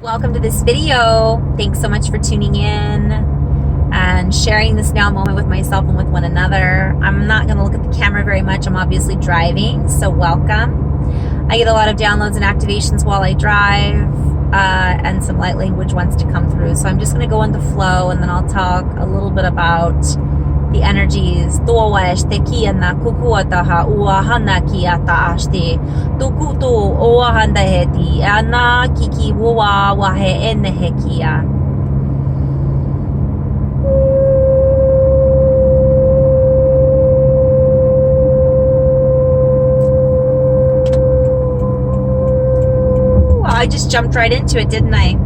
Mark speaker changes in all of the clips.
Speaker 1: Welcome to this video. Thanks so much for tuning in and sharing this now moment with myself and with one another. I'm not going to look at the camera very much. I'm obviously driving, so welcome. I get a lot of downloads and activations while I drive, and some light language wants to come through. So I'm just going to go in the flow, and then I'll talk a little bit about the energies. I just jumped right into it, didn't I?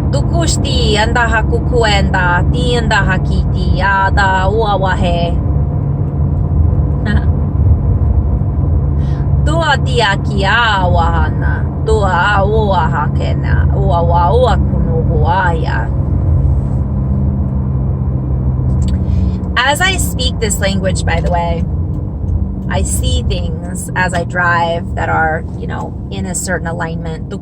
Speaker 1: Tukushti anda hakukuenda ti anda hakiti ada uawahe tua tiakia wahana tua uahakena uawa uakunuhuaya. As I speak this language, by the way, I see things as I drive that are, in a certain alignment.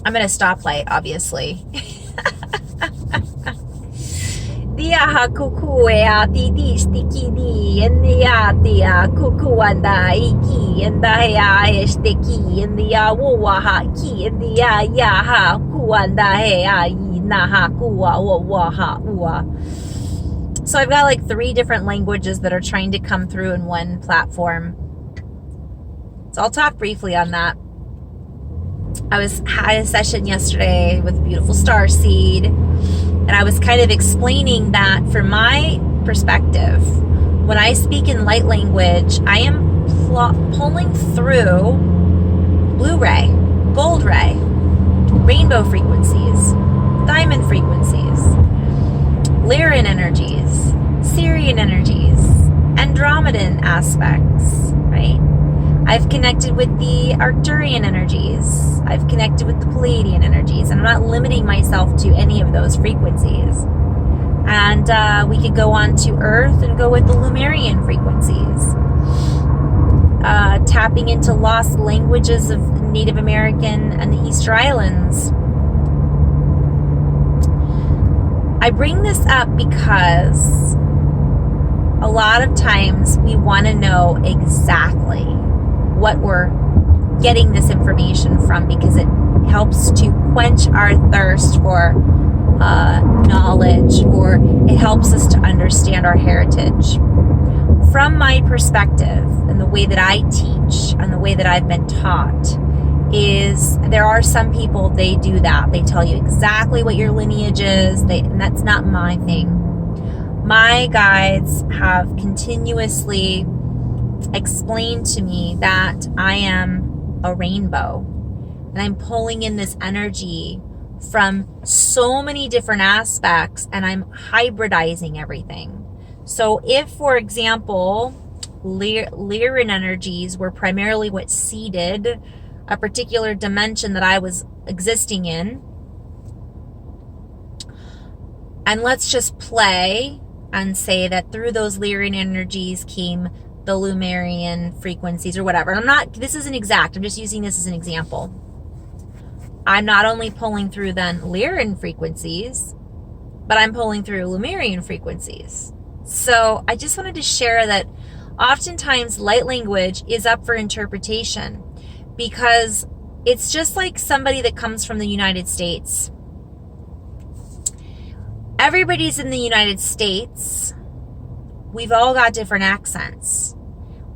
Speaker 1: I'm at a stoplight, obviously. Dia hakukuea titi stikini endia dia kukuanda iki endaya esteki endia waha ki endia yaha kuanda hea inaha kuwa waha ua. So I've got like 3 different languages that are trying to come through in one platform. So I'll talk briefly on that. I had a session yesterday with beautiful starseed, and I was kind of explaining that from my perspective, when I speak in light language, I am pulling through blue ray, gold ray, rainbow frequencies, diamond frequencies, Lyran energies, Sirian energies, Andromedan aspects, right? I've connected with the Arcturian energies. I've connected with the Palladian energies. And I'm not limiting myself to any of those frequencies. And we could go on to Earth and go with the Lemurian frequencies. Tapping into lost languages of Native American and the Easter Islands. I bring this up because a lot of times we want to know exactly what we're getting this information from, because it helps to quench our thirst for knowledge, or it helps us to understand our heritage. From my perspective, and the way that I teach and the way that I've been taught, is there are some people, they do that. They tell you exactly what your lineage is, and that's not my thing. My guides have continuously explained to me that I am a rainbow, and I'm pulling in this energy from so many different aspects, and I'm hybridizing everything. So if, for example, Lyran energies were primarily what seeded a particular dimension that I was existing in, and let's just play and say that through those Lyran energies came the Lemurian frequencies or whatever. This isn't exact. I'm just using this as an example. I'm not only pulling through then Lyran frequencies, but I'm pulling through Lemurian frequencies. So I just wanted to share that oftentimes light language is up for interpretation, because it's just like somebody that comes from the United States. Everybody's in the United States. We've all got different accents.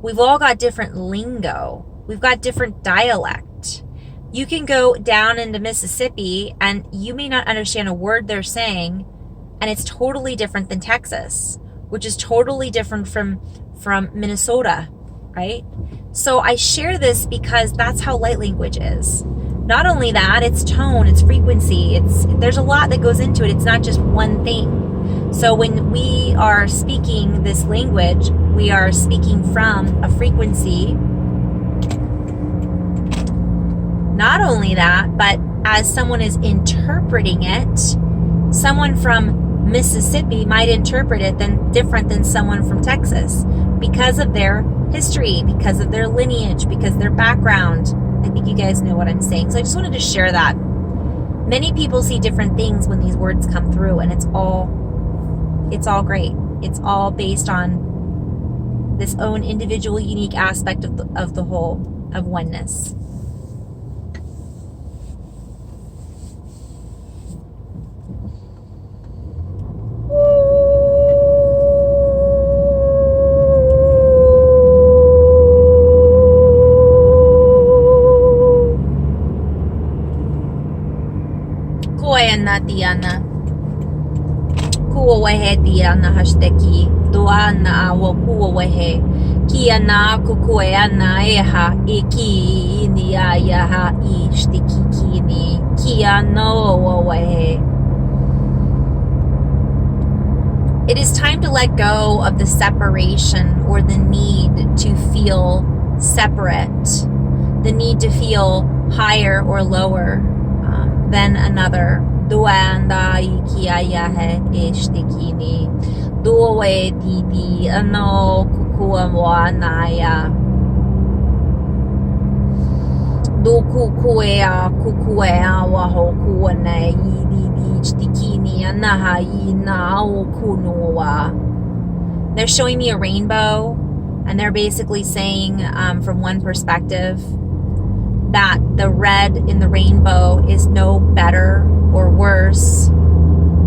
Speaker 1: We've all got different lingo. We've got different dialect. You can go down into Mississippi and you may not understand a word they're saying, and it's totally different than Texas, which is totally different from Minnesota, right? So I share this because that's how light language is. Not only that, it's tone, it's frequency, there's a lot that goes into it. It's not just one thing. So when we are speaking this language, we are speaking from a frequency. Not only that, but as someone is interpreting it, someone from Mississippi might interpret it different than someone from Texas because of their history, because of their lineage, because of their background. I think you guys know what I'm saying. So I just wanted to share that. Many people see different things when these words come through, and it's all great. It's all based on this own individual, unique aspect of the whole, of oneness. Koena Diana. Kuowehe Diana hashteki. Duana awo kuowehe. Kiana kukueana eha. Iki inia yaha ishtiki kini. Kiano owehe. It is time to let go of the separation or the need to feel separate, the need to feel higher or lower than another. Duanda ikiayahe ishtikini. Duwe didi ano kukuawanaya. Dukukuea kukuea wahokuane ididi ishtikini anaha ina okunoa. They're showing me a rainbow, and they're basically saying from one perspective that the red in the rainbow is no better or worse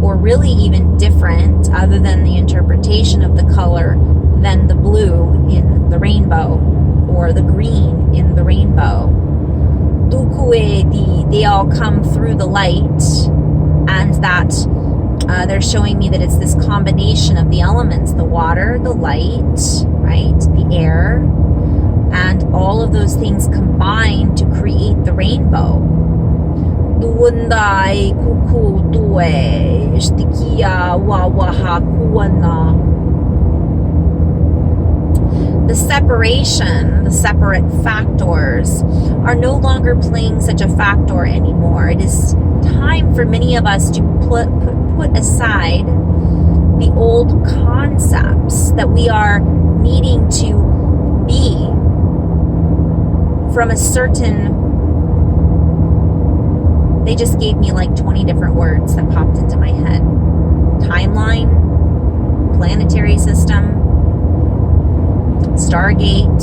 Speaker 1: or really even different other than the interpretation of the color than the blue in the rainbow or the green in the rainbow. They all come through the light, and that they're showing me that it's this combination of the elements, the water, the light, right, the air, and all of those things combine to create the rainbow. The separation, the separate factors are no longer playing such a factor anymore. It is time for many of us to put aside the old concepts that we are needing to be from a certain, they just gave me like 20 different words that popped into my head. Timeline, planetary system, Stargate.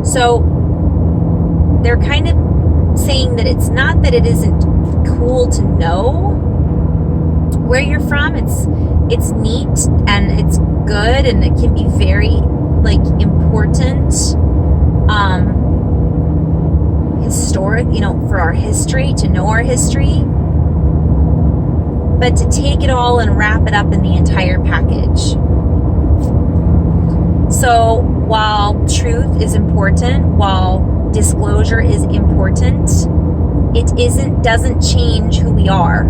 Speaker 1: So they're kind of saying that it's not that it isn't cool to know where you're from. It's neat and it's good, and it can be very like important, historic, for our history, to know our history. But to take it all and wrap it up in the entire package. So while truth is important, while disclosure is important, it doesn't change who we are,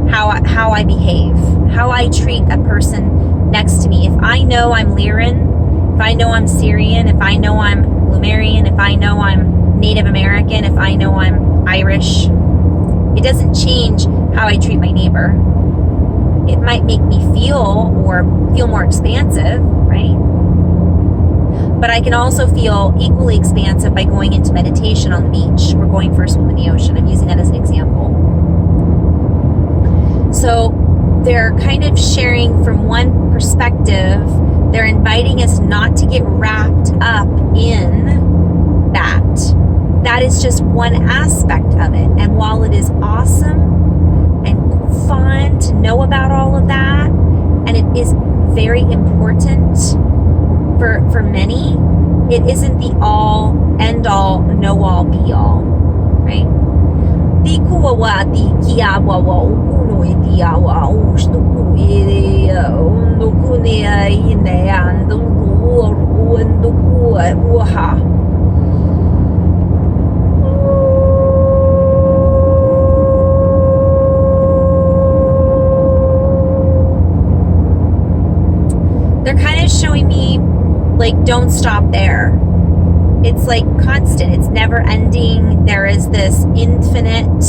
Speaker 1: how I behave, how I treat a person next to me. If I know I'm Lyran, if I know I'm Syrian, if I know I'm Lumerian, if I know I'm Native American, if I know I'm Irish, it doesn't change how I treat my neighbor. It might make me feel more expansive, right? But I can also feel equally expansive by going into meditation on the beach or going for a swim in the ocean. I'm using that as an example. So they're kind of sharing from one perspective. They're inviting us not to get wrapped up in that. That is just one aspect of it. And while it is awesome and fun to know about all of that, and it is very important for many, it isn't the all, end all, know all, be all, right? like, don't stop there. It's like constant. It's never ending. There is this infinite.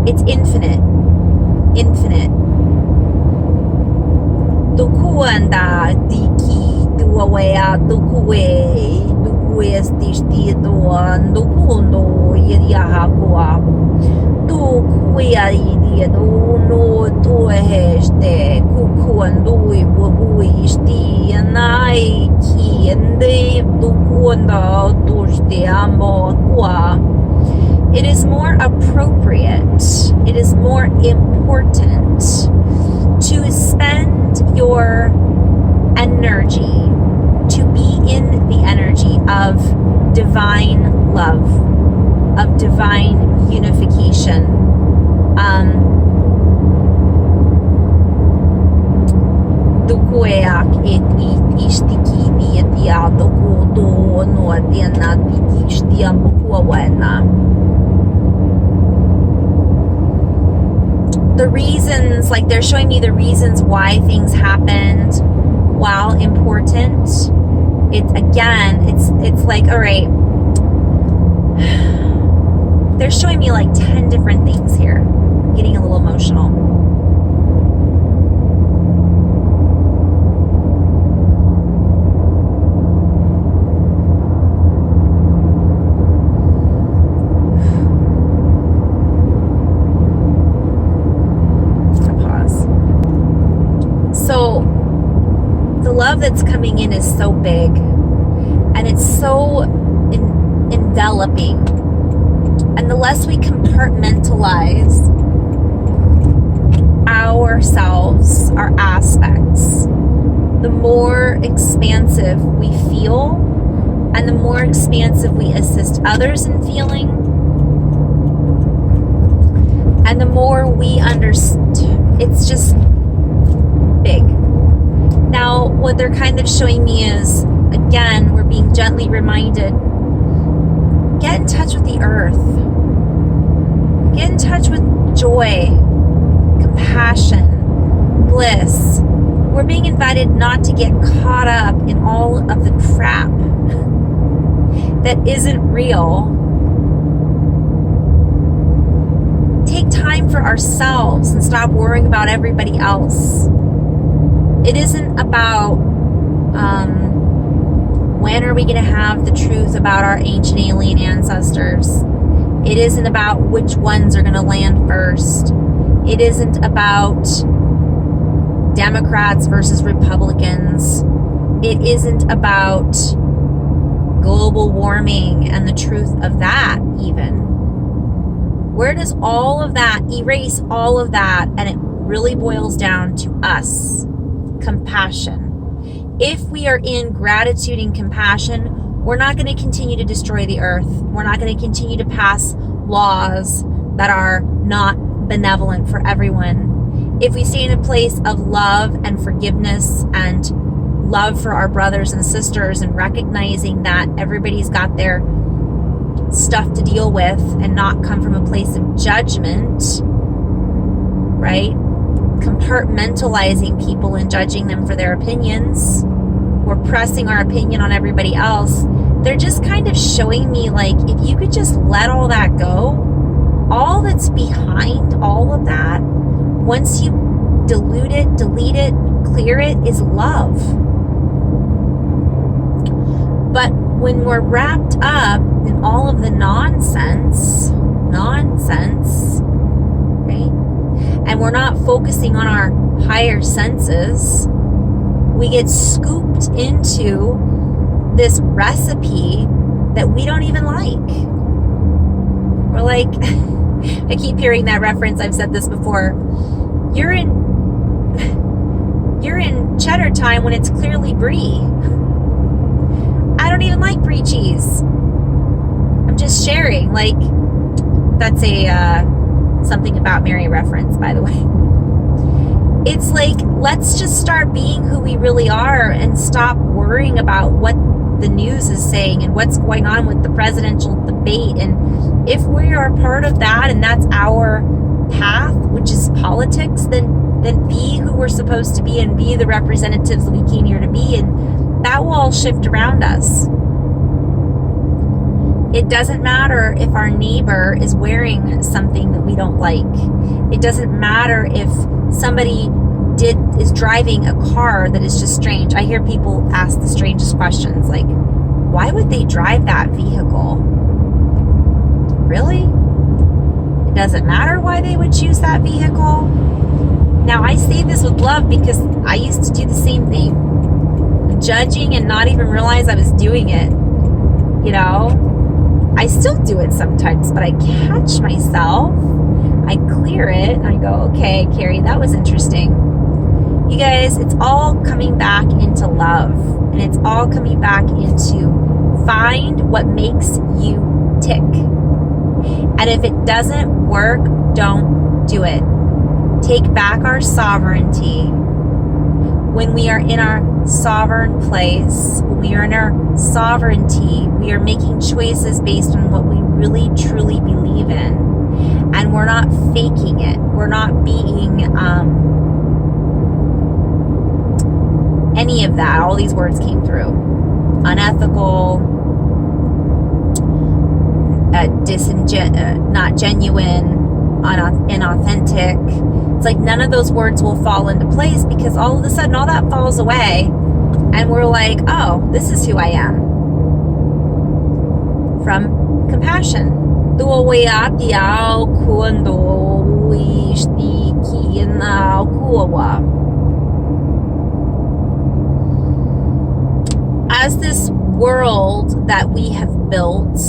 Speaker 1: It's infinite. Infinite. Tukuanda tiki tuawea tukue stishtidoan tukundo yediahakua tukuia idiedo no tueheste kukuandui buhui sti anai ki ende tukuanda tushte amo kwa. It is more appropriate, it is more important to spend your energy to be in the energy of divine love, of divine unification. Dukueak et ishtiki diatia dokuto no diana dikishtia bukuawena. The reasons, like they're showing me the reasons why things happened, while important. It's like, all right, they're showing me like 10 different things here. I'm getting a little emotional. So the love that's coming in is so big, and it's so enveloping. And the less we compartmentalize ourselves, our aspects, the more expansive we feel, and the more expansive we assist others in feeling, and the more we understand. It's just big. Now, what they're kind of showing me is, again, we're being gently reminded, get in touch with the earth. Get in touch with joy, compassion, bliss. We're being invited not to get caught up in all of the crap that isn't real. Take time for ourselves and stop worrying about everybody else. It isn't about when are we going to have the truth about our ancient alien ancestors. It isn't about which ones are going to land first. It isn't about Democrats versus Republicans. It isn't about global warming and the truth of that even. Where does all of that, erase all of that, and it really boils down to us. Compassion. If we are in gratitude and compassion, we're not going to continue to destroy the earth. We're not going to continue to pass laws that are not benevolent for everyone. If we stay in a place of love and forgiveness and love for our brothers and sisters, and recognizing that everybody's got their stuff to deal with, and not come from a place of judgment, right? Compartmentalizing people and judging them for their opinions. We're pressing our opinion on everybody else. They're just kind of showing me, like, if you could just let all that go, all that's behind all of that, once you dilute it, delete it, clear it, is love. But when we're wrapped up in all of the nonsense, right? And we're not focusing on our higher senses, we get scooped into this recipe that we don't even like. We're like, I keep hearing that reference, I've said this before. You're in cheddar time when it's clearly brie. I don't even like brie cheese. I'm just sharing. Like, that's a something about Mary reference, by the way. It's like, let's just start being who we really are and stop worrying about what the news is saying and what's going on with the presidential debate. And if we are a part of that and that's our path, which is politics, then then be who we're supposed to be and be the representatives that we came here to be, and that will all shift around us. It doesn't matter if our neighbor is wearing something that we don't like. It doesn't matter if somebody is driving a car that is just strange. I hear people ask the strangest questions, like, why would they drive that vehicle? Really? It doesn't matter why they would choose that vehicle? Now, I say this with love because I used to do the same thing. Judging and not even realize I was doing it. You know? I still do it sometimes, but I catch myself. I clear it. And I go, okay, Carrie, that was interesting. You guys, it's all coming back into love. And it's all coming back into find what makes you tick. And if it doesn't work, don't do it. Take back our sovereignty. When we are in our sovereign place, when we are in our sovereignty, we are making choices based on what we really, truly believe in. And we're not faking it. We're not being any of that. All these words came through. Unethical, not genuine, inauthentic. It's like none of those words will fall into place because all of a sudden all that falls away and we're like, oh, this is who I am. From compassion. As this world that we have built,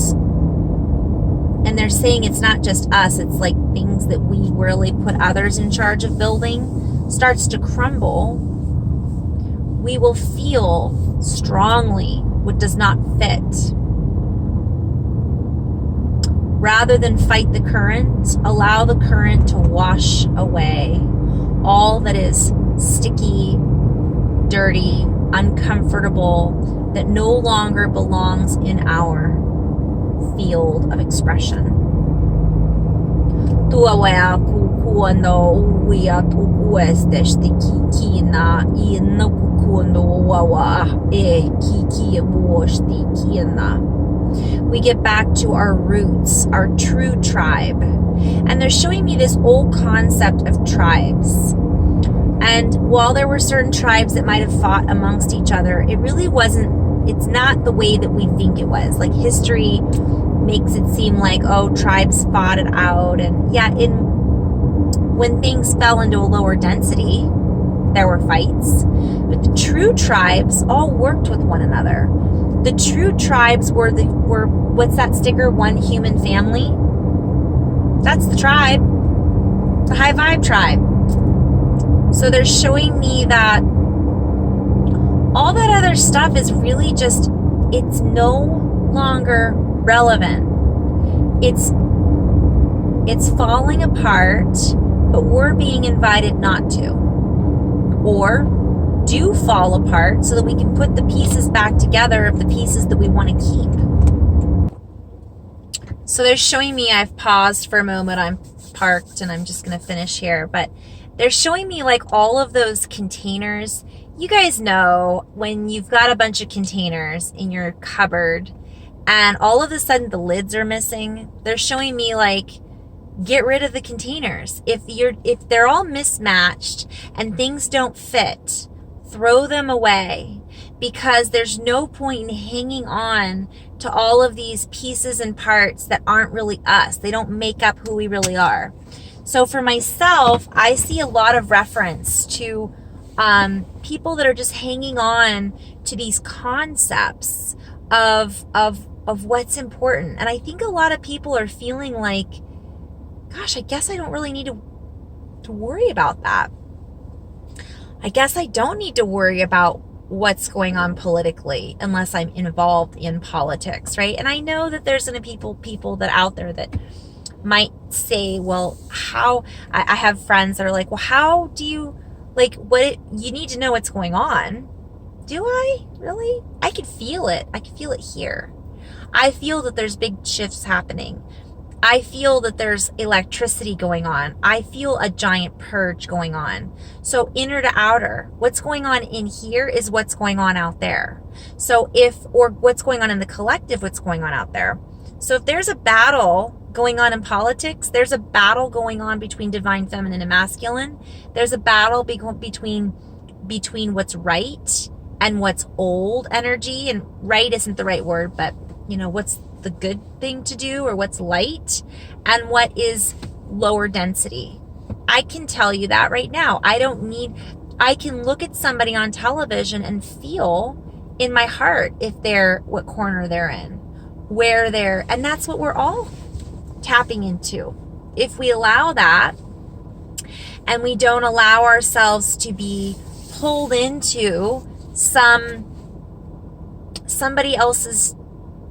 Speaker 1: and they're saying it's not just us, it's like things that we really put others in charge of building, starts to crumble, we will feel strongly what does not fit. Rather than fight the current, allow the current to wash away all that is sticky, dirty, uncomfortable, that no longer belongs in our field of expression. We get back to our roots, our true tribe. And they're showing me this old concept of tribes. And while there were certain tribes that might have fought amongst each other, it really wasn't, it's not the way that we think it was. Like history makes it seem like, oh, tribes fought it out. And yeah, when things fell into a lower density, there were fights. But the true tribes all worked with one another. The true tribes were what's that sticker? One human family. That's the tribe. The high vibe tribe. So they're showing me that all that other stuff is really just, it's no longer relevant. It's falling apart, but we're being invited not to. Or do fall apart so that we can put the pieces back together of the pieces that we want to keep. So they're showing me, I've paused for a moment, I'm parked and I'm just going to finish here, but they're showing me like all of those containers. You guys know when you've got a bunch of containers in your cupboard and all of a sudden the lids are missing. They're showing me like, get rid of the containers. If they're all mismatched and things don't fit, throw them away, because there's no point in hanging on to all of these pieces and parts that aren't really us. They don't make up who we really are. So for myself, I see a lot of reference to people that are just hanging on to these concepts of what's important. And I think a lot of people are feeling like, gosh, I guess I don't really need to worry about that. I guess I don't need to worry about what's going on politically unless I'm involved in politics, right? And I know that there's going to be people that out there that might say, well, how, I have friends that are like, well, how do you, like, you need to know what's going on. Do I? Really? I can feel it. I can feel it here. I feel that there's big shifts happening. I feel that there's electricity going on. I feel a giant purge going on. So inner to outer, what's going on in here is what's going on out there. So or what's going on in the collective, what's going on out there. So if there's a battle going on in politics, there's a battle going on between divine feminine and masculine. There's a battle between what's right and what's old energy. And right isn't the right word, but what's the good thing to do, or what's light, and what is lower density. I can tell you that right now. I can look at somebody on television and feel in my heart what corner they're in, and that's what we're all tapping into. If we allow that, and we don't allow ourselves to be pulled into somebody else's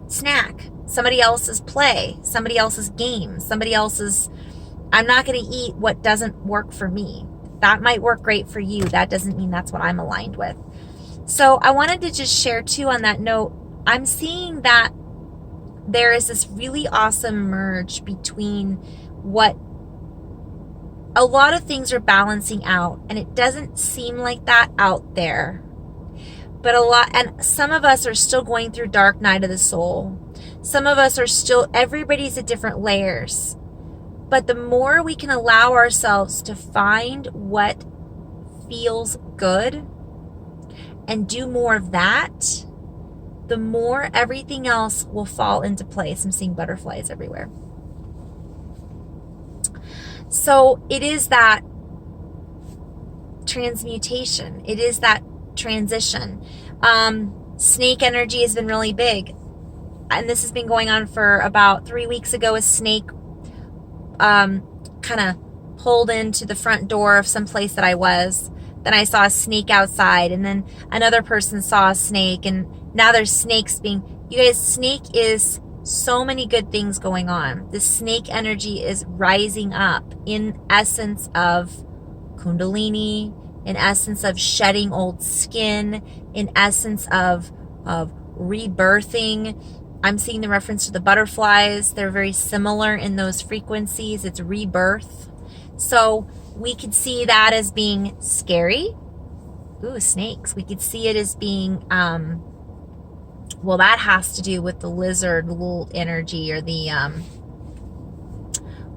Speaker 1: snack, somebody else's play, somebody else's game, I'm not going to eat what doesn't work for me. That might work great for you. That doesn't mean that's what I'm aligned with. So I wanted to just share too on that note, I'm seeing that there is this really awesome merge between what a lot of things are balancing out, and it doesn't seem like that out there. But and some of us are still going through dark night of the soul. Some of us everybody's at different layers. But the more we can allow ourselves to find what feels good and do more of that, the more everything else will fall into place. I'm seeing butterflies everywhere. So it is that transmutation. It is that transition. Snake energy has been really big. And this has been going on for about 3 weeks ago. A snake kind of pulled into the front door of some place that I was. Then I saw a snake outside, and then another person saw a snake, and now there's snakes you guys, snake is so many good things going on. The snake energy is rising up in essence of Kundalini, in essence of shedding old skin, in essence of rebirthing. I'm seeing the reference to the butterflies. They're very similar in those frequencies. It's rebirth. So we could see that as being scary. Ooh, snakes. We could see it as being, well, that has to do with the lizard little energy, or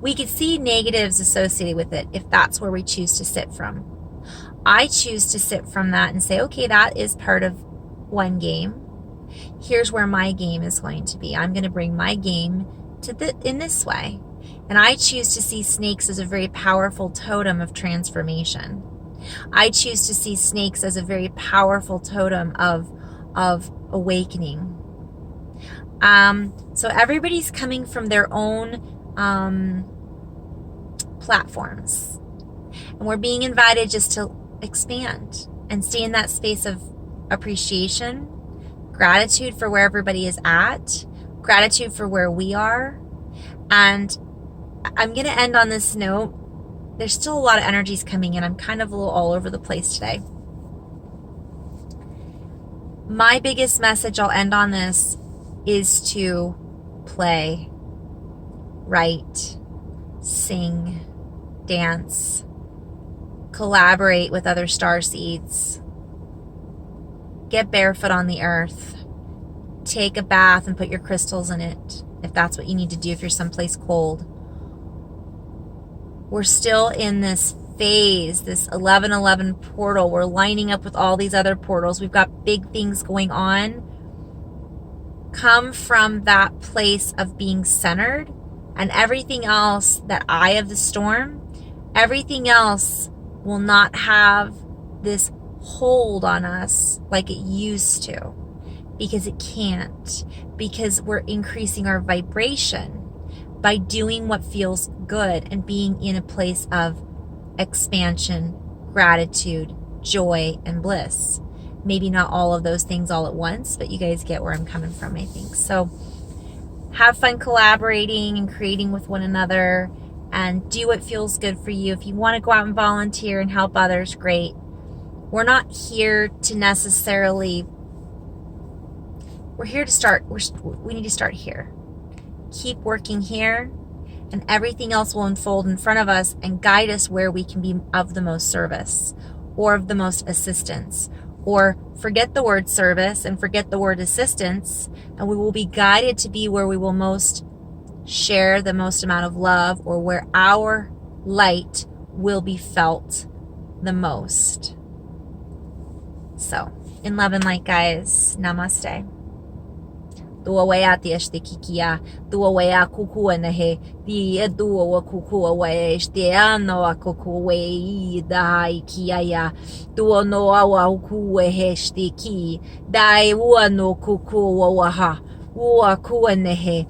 Speaker 1: we could see negatives associated with it if that's where we choose to sit from. I choose to sit from that and say, okay, that is part of one game. Here's where my game is going to be. I'm going to bring my game in this way. And I choose to see snakes as a very powerful totem of transformation. I choose to see snakes as a very powerful totem of awakening. So everybody's coming from their own platforms. And we're being invited just to expand and stay in that space of appreciation, gratitude for where everybody is at, gratitude for where we are. And I'm going to end on this note. There's still a lot of energies coming in. I'm kind of a little all over the place today. My biggest message, I'll end on this, is to play, write, sing, dance, collaborate with other starseeds, get barefoot on the earth, take a bath and put your crystals in it, if that's what you need to do if you're someplace cold. We're still in this phase, this 1111 portal. We're lining up with all these other portals. We've got big things going on. Come from that place of being centered, and everything else, that eye of the storm, everything else will not have this hold on us like it used to, because it can't, because we're increasing our vibration by doing what feels good and being in a place of expansion, gratitude, joy, and bliss. Maybe not all of those things all at once, but you guys get where I'm coming from, I think. So have fun collaborating and creating with one another, and do what feels good for you. If you want to go out and volunteer and help others, great. We're not here to necessarily, we're here to start. We need to start here. Keep working here, and everything else will unfold in front of us and guide us where we can be of the most service or of the most assistance. Or forget the word service and forget the word assistance, and we will be guided to be where we will most share the most amount of love, or where our light will be felt the most. So, in love and light, guys. Namaste. Tua wea te este kikia, tua wea kukua nehe, di edua wa kukua wea este ano a kukua wei da kia ya, tua no awa kukua heste ki, dai ua no kukua waha, ua kua nehe.